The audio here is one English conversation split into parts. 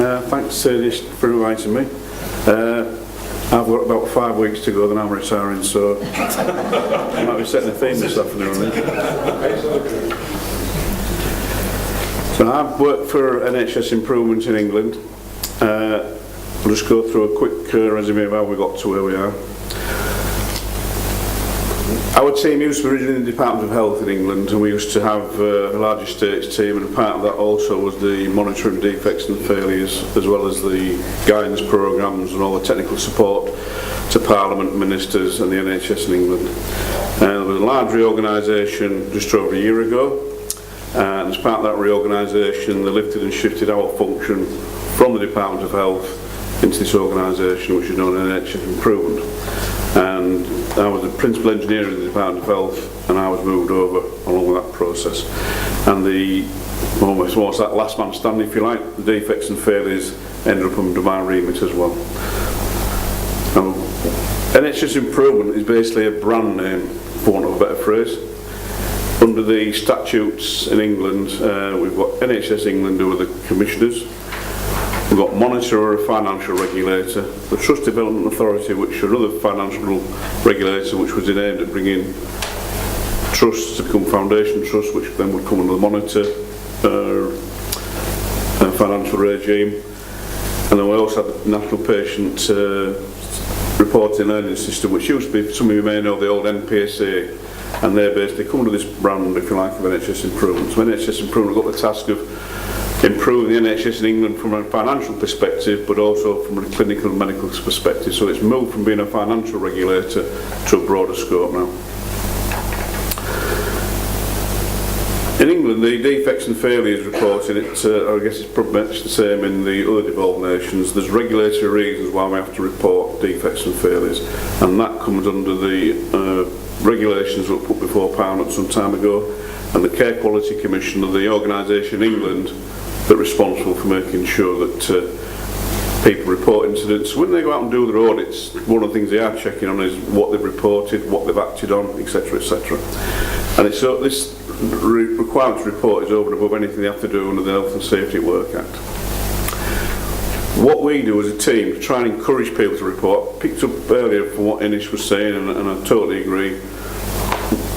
Thanks, Sadie, for inviting me. I've got about 5 weeks to go, then I'm retiring, so I might be setting a theme this afternoon. So I've worked for NHS Improvement in England. I'll just go through a quick resume of how we got to where we are. Our team used to be originally in the Department of Health in England, and we used to have a large estates team, and part of that also was the monitoring defects and failures, as well as the guidance programmes and all the technical support to Parliament, ministers and the NHS in England. There was a large reorganisation just over a year ago, and as part of that reorganisation they lifted and shifted our function from the Department of Health into this organisation which is known as NHS Improvement. And I was the principal engineer in the Department of Health, and I was moved over along with that process. And the almost that last man standing, if you like, the defects and failures ended up under my remit as well. Now, NHS Improvement is basically a brand name, for want of a better phrase. Under the statutes in England, we've got NHS England who are the commissioners. We've got Monitor, or a financial regulator, the Trust Development Authority, which are another financial regulator, which was aimed at bringing trusts to become foundation trusts, which then would come under the Monitor financial regime. And then we also have the National Patient Reporting Learning System, which used to be, some of you may know, the old NPSA, and they basically come under this brand, if you like, of NHS Improvement. So NHS Improvement got the task of improving the NHS in England from a financial perspective, but also from a clinical and medical perspective. So it's moved from being a financial regulator to a broader scope now. In England, the defects and failures reported, I guess it's pretty much the same in the other devolved nations. There's regulatory reasons why we have to report defects and failures, and that comes under the regulations that were put before Parliament some time ago, and the Care Quality Commission of the organisation in England that are responsible for making sure that people report incidents. When they go out and do their audits, one of the things they are checking on is what they've reported, what they've acted on, etc., etc. And it's so this requirement to report is over and above anything they have to do under the Health and Safety at Work Act. What we do as a team to try and encourage people to report, picked up earlier from what Inish was saying, and I totally agree.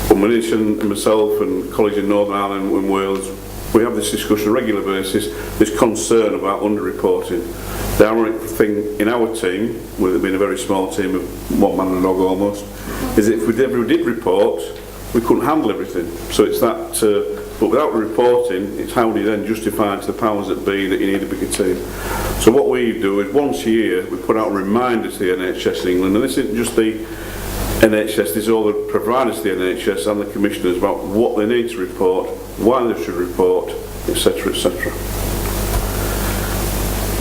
From Inish and myself and colleagues in Northern Ireland and Wales, we have this discussion on a regular basis, this concern about under-reporting. The ironic thing in our team, with it being a very small team of one man and a dog almost, is that if we ever did report, we couldn't handle everything. So it's that, but without reporting, it's how do you then justify to the powers that be that you need a bigger team. So what we do is once a year, we put out a reminder to the NHS in England, and this isn't just the NHS, this is all the providers to the NHS and the commissioners about what they need to report, why they should report, etc., etc.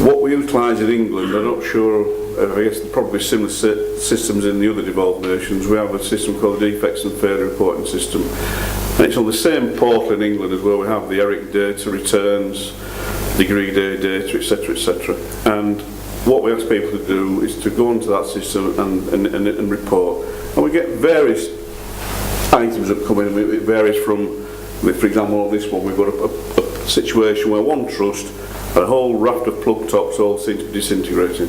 What we utilise in England, I'm not sure, I guess probably similar systems in the other devolved nations. We have a system called the Defects and Failure Reporting System, and it's on the same portal in England as well. We have the ERIC data, returns, degree day data, etc., etc. And what we ask people to do is to go onto that system and report. And we get various items that come in. It varies from, for example, on this one, we've got a situation where one trust had a whole raft of plug tops all seem to be disintegrating.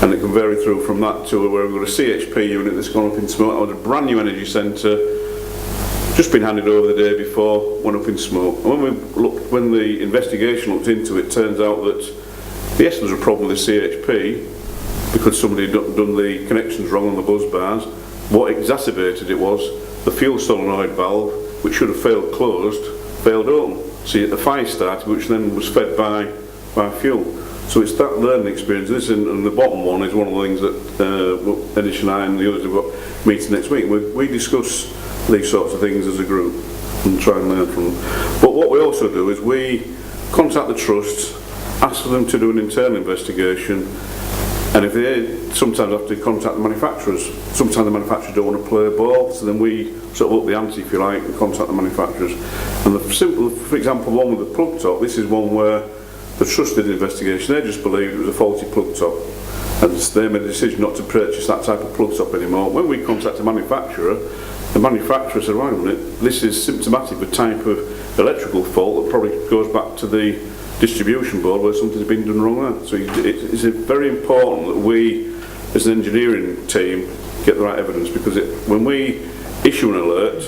And it can vary through from that to where we've got a CHP unit that's gone up in smoke, or a brand new energy centre, just been handed over the day before, went up in smoke. And when the investigation looked into it, turns out that yes, there's a problem with the CHP because somebody had done the connections wrong on the buzz bars. What exacerbated it was the fuel solenoid valve, which should have failed closed, failed open. So the fire started, which then was fed by fuel. So it's that learning experience. This and the bottom one is one of the things that Inish and I and the others have got meeting next week. We discuss these sorts of things as a group and try and learn from them. But what we also do is we contact the trusts, ask for them to do an internal investigation, and if they sometimes have to contact the manufacturers. Sometimes the manufacturers don't want to play ball, so then we sort of up the ante, if you like, and contact the manufacturers. And the simple, for example, one with the plug top, this is one where the trust did an investigation. They just believed it was a faulty plug top, and they made a decision not to purchase that type of plug top anymore. When we contact the manufacturer said, right a minute, this is symptomatic of a type of electrical fault that probably goes back to the distribution board where something's been done wrong there. So it's very important that we, as an engineering team, get the right evidence, because when we issue an alert,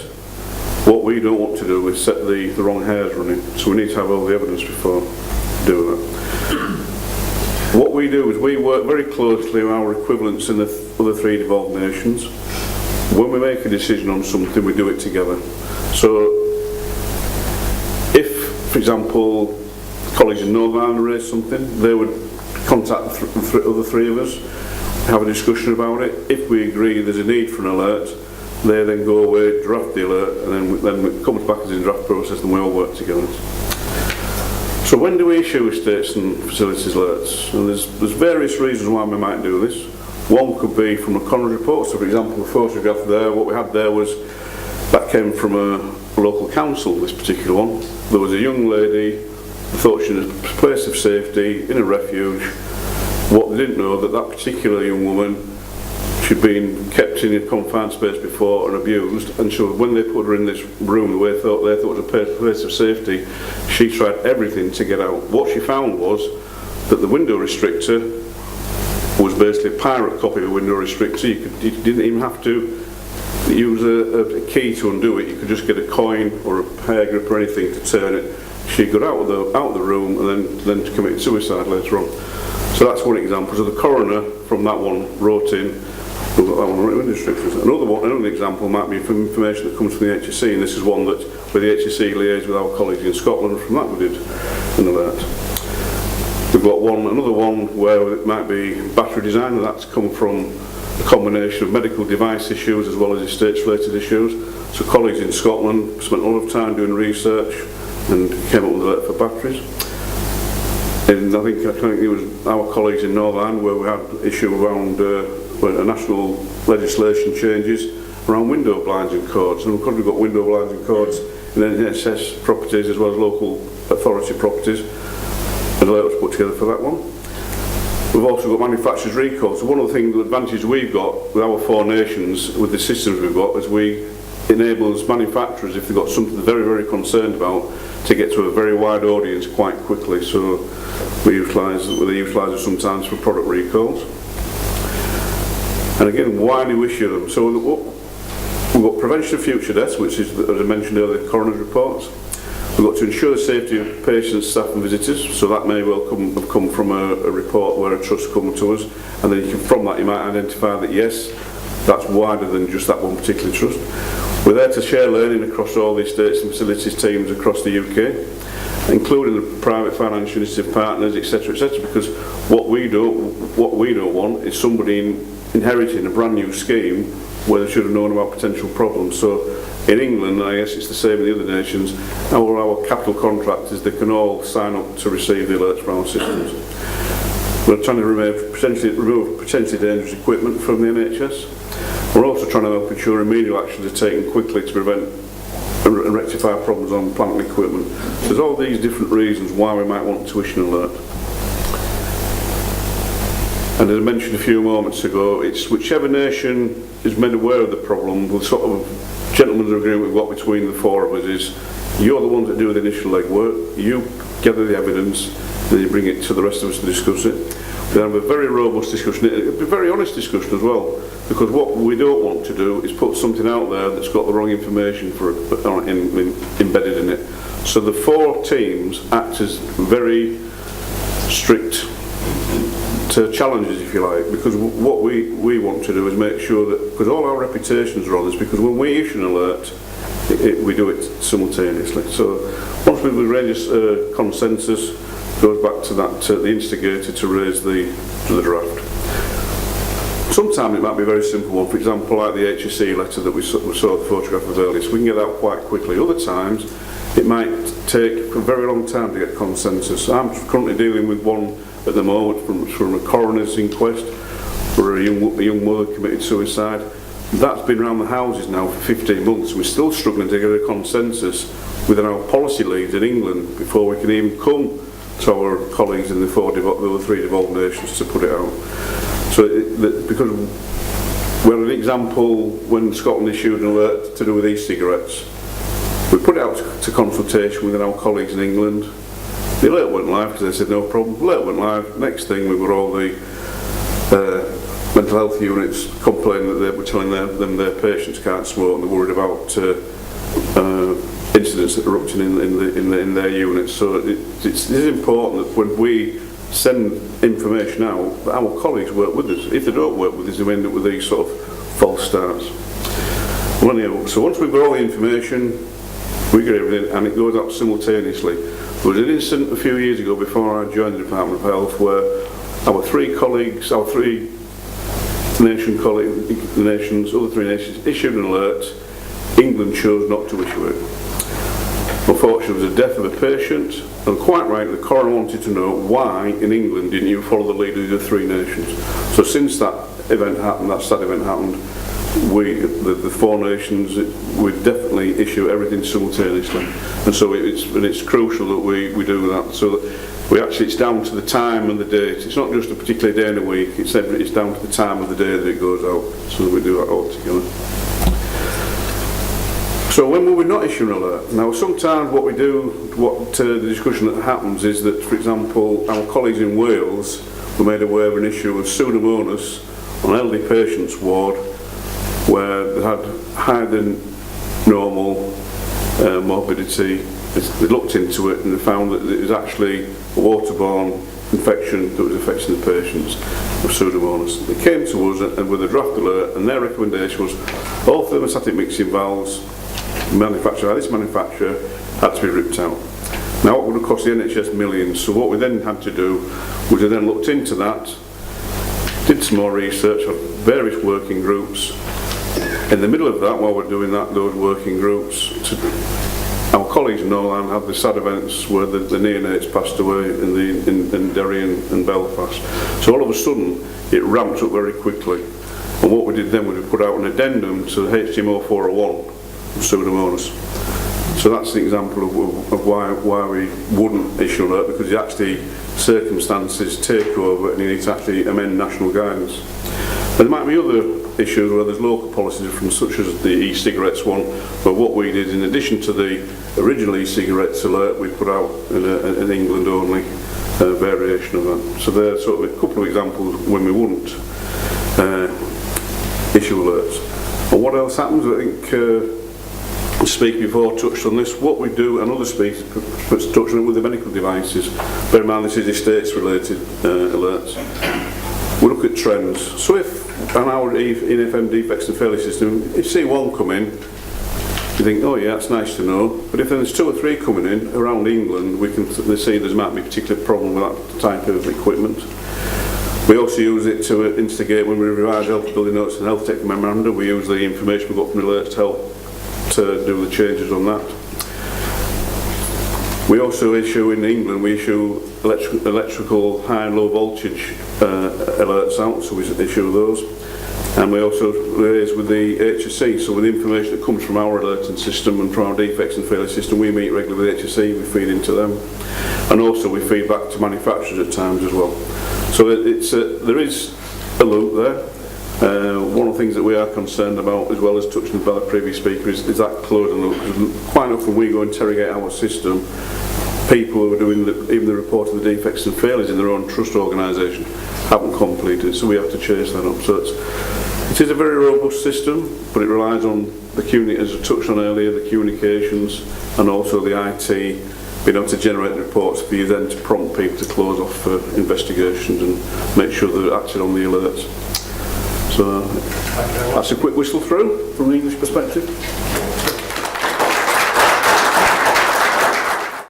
what we don't want to do is set the wrong hairs running. So we need to have all the evidence before doing that. What we do is we work very closely with our equivalents in the other 3 devolved nations. When we make a decision on something, we do it together. So if, for example, colleagues in Northern Ireland raise something, they would contact the other 3 of us, have a discussion about it. If we agree there's a need for an alert, they then go away, draft the alert, and then it comes back as a draft process, and we all work together. So when do we issue estates and facilities alerts? And there's various reasons why we might do this. One could be from a coroner's report. So for example, the photograph there, what we had there was, that came from a local council, this particular one. There was a young lady, thought she was in a place of safety, in a refuge. What they didn't know, that particular young woman, she'd been kept in a confined space before and abused, and so when they put her in this room, the way they thought it was a place of safety, she tried everything to get out. What she found was that the window restrictor was basically a pirate copy of a window restrictor. You didn't even have to use a key to undo it. You could just get a coin or a hair grip or anything to turn it. She got out of the room and then committed suicide later on. So that's one example. So the coroner from that one wrote in, Another example might be from information that comes from the HSE, and this is one that where the HSE liaised with our colleagues in Scotland. From that we did an alert. We've got another one where it might be battery design, and that's come from a combination of medical device issues as well as estates related issues. So colleagues in Scotland spent a lot of time doing research and came up with an alert for batteries. And I think it was our colleagues in Northern Ireland where we had issue around national legislation changes around window blinds and cords. And because we've got window blinds and cords in NHS properties as well as local authority properties, an alert was put together for that one. We've also got manufacturers' recalls. So one of the advantages we've got with our 4 nations, with the systems we've got, is we enables manufacturers, if they've got something they're very, very concerned about, to get to a very wide audience quite quickly. So they utilise it sometimes for product recalls. And again, why do we issue them? So we've got prevention of future deaths, which is, as I mentioned earlier, coroner's reports. We've got to ensure the safety of patients, staff and visitors. So that may well have come from a report where a trust come to us, and then from that you might identify that yes, that's wider than just that one particular trust. We're there to share learning across all the estates and facilities teams across the UK, including the private financial initiative partners, etc., because what we don't want is somebody inheriting a brand new scheme where they should have known about potential problems. So in England, I guess it's the same in the other nations, our capital contractors, they can all sign up to receive the alerts from our systems. We're trying to remove potentially dangerous equipment from the NHS. We're also trying to help ensure remedial actions are taken quickly to prevent and rectify problems on plant and equipment. So there's all these different reasons why we might want to issue an alert. And as I mentioned a few moments ago, it's whichever nation is made aware of the problem, the sort of gentleman's agreement we've got between the 4 of us is, you're the ones that do the initial legwork, you gather the evidence, then you bring it to the rest of us to discuss it. We have a very robust discussion, a very honest discussion as well, because what we don't want to do is put something out there that's got the wrong information embedded in it. So the 4 teams act as very strict challenges, if you like, because what we want to do is make sure that, because all our reputations are on this, because when we issue an alert, we do it simultaneously. So once we raise consensus, goes back to that the instigator to raise the draft. Sometimes it might be a very simple one, for example like the HSE letter that we saw the photograph of earlier, so we can get that quite quickly. Other times it might take a very long time to get consensus. I'm currently dealing with one at the moment from a coroner's inquest where a young mother committed suicide. That's been around the houses now for 15 months. We're still struggling to get a consensus within our policy leads in England before we can even come to our colleagues in the 3 devolved nations to put it out. So because we had an example when Scotland issued an alert to do with e-cigarettes, we put it out to consultation within our colleagues in England. The alert went live because they said no problem. The alert went live. Next thing, we got all the mental health units complaining that they were telling them their patients can't smoke, and they're worried about incidents erupting in their units. So it is important that when we send information out, that our colleagues work with us. If they don't work with us, they end up with these sort of false starts. Well, anyhow, so once we've got all the information, we get everything, and it goes out simultaneously. There was an incident a few years ago before I joined the Department of Health where our three colleagues, our three other three nations issued an alert. England chose not to issue it. Unfortunately, there was a death of a patient, and quite right, the coroner wanted to know why in England didn't you follow the lead of the three nations. So since that event happened, the four nations, we definitely issue everything simultaneously, and so it's crucial that we do that. So that it's down to the time and the date. It's not just a particular day in a week. It's down to the time of the day that it goes out. So that we do that all together. So when will we not issue an alert? Now sometimes what we do, the discussion that happens is that, for example, our colleagues in Wales were made aware of an issue of Pseudomonas on an elderly patient's ward where they had higher than normal morbidity. They looked into it and they found that it was actually a waterborne infection that was affecting the patients of Pseudomonas. They came to us and with a draft alert, and their recommendation was all thermostatic mixing valves manufactured by this manufacturer had to be ripped out. Now it would have cost the NHS millions, so what we then had to do was we then looked into that, did some more research on various working groups. In the middle of that, while we're doing that, those working groups, our colleagues in Northern had the sad events where the neonates passed away in Derry and Belfast. So all of a sudden, it ramped up very quickly. And what we did then was we put out an addendum to HTMO 401 of Pseudomonas. So that's the example of why we wouldn't issue an alert, because actually circumstances take over and you need to actually amend national guidance. There might be other issues where there's local policies different, such as the e-cigarettes one, but what we did in addition to the original e-cigarettes alert, we put out an England only variation of that. So there's sort of a couple of examples when we wouldn't issue alerts. And what else happens? I think the speaker before touched on this. What we do, and other speakers touched on it with the medical devices. Bear in mind this is estates related alerts. We look at trends. So if on our INFM defects and failure system, if you see one come in, you think, oh yeah, that's nice to know. But if there's two or three coming in around England, we can see there might be a particular problem with that type of equipment. We also use it to instigate when we revise health building notes and health tech memoranda. We use the information we got from the alerts to help to do the changes on that. We also issue in England, we issue electrical high and low voltage alerts out, so we issue those. And we also liaise with the HSE, so with the information that comes from our alerting system and from our defects and failure system, we meet regularly with HSE, we feed into them. And also we feed back to manufacturers at times as well. So there is a loop there. One of the things that we are concerned about, as well as touched on by the previous speaker, is that closing loop. Because quite often we go interrogate our system, people who are doing even the report of the defects and failures in their own trust organisation haven't completed, so we have to chase that up. So it is a very robust system, but it relies on the as I touched on earlier, the communications and also the IT being able to generate the reports for you then to prompt people to close off investigations and make sure they're acting on the alerts. So that's a quick whistle through from the English perspective.